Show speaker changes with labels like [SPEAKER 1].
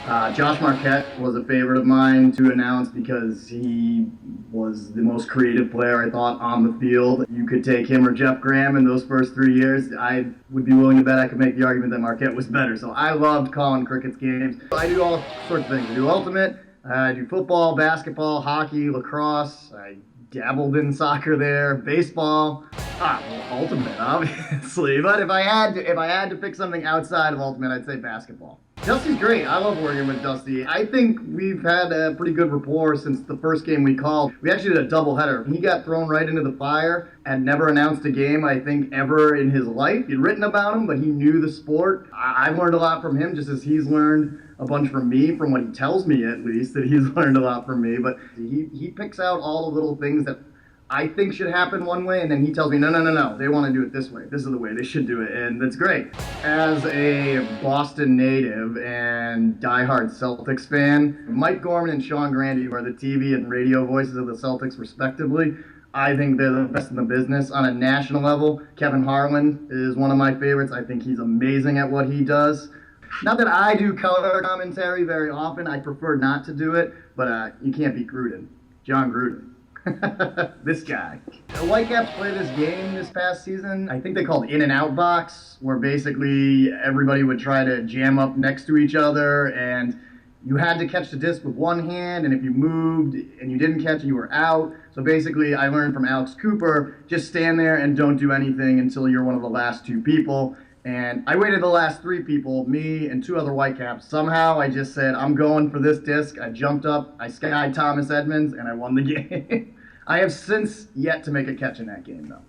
[SPEAKER 1] Josh Marquette was a favorite of mine to announce because he was the most creative player I thought on the field. You could take him or Jeff Graham in those first 3 years. I would be willing to bet I could make the argument that Marquette was better. So I loved calling Cricket's games. I do all sorts of things. I do ultimate, I do football, basketball, hockey, lacrosse. I dabbled in soccer there, baseball. Ultimate, obviously. But if I had to pick something outside of ultimate, I'd say basketball. Dusty's great. I love working with Dusty. I think we've had a pretty good rapport since the first game we called. We actually did a doubleheader. He got thrown right into the fire and never announced a game, I think, ever in his life. He'd written about him, but he knew the sport. I've learned a lot from him, just as he's learned a bunch from me, from what he tells me at least, that he's learned a lot from me. But he picks out all the little things that I think should happen one way, and then he tells me, no, they want to do it this way. This is the way they should do it, and that's great. As a Boston native and diehard Celtics fan, Mike Gorman and Sean Grande, who are the TV and radio voices of the Celtics respectively, I think they're the best in the business. On a national level, Kevin Harlan is one of my favorites. I think he's amazing at what he does. Not that I do color commentary very often. I prefer not to do it, but you can't beat Gruden. John Gruden. This guy. The Whitecaps played this game this past season. I think they called in and out box, where basically everybody would try to jam up next to each other, and you had to catch the disc with one hand, and if you moved and you didn't catch it, you were out. So basically, I learned from Alex Cooper, just stand there and don't do anything until you're one of the last two people. And I waited the last three people, me and two other Whitecaps. Somehow I just said, I'm going for this disc. I jumped up, I skied Thomas Edmonds, and I won the game. I have since yet to make a catch in that game, though.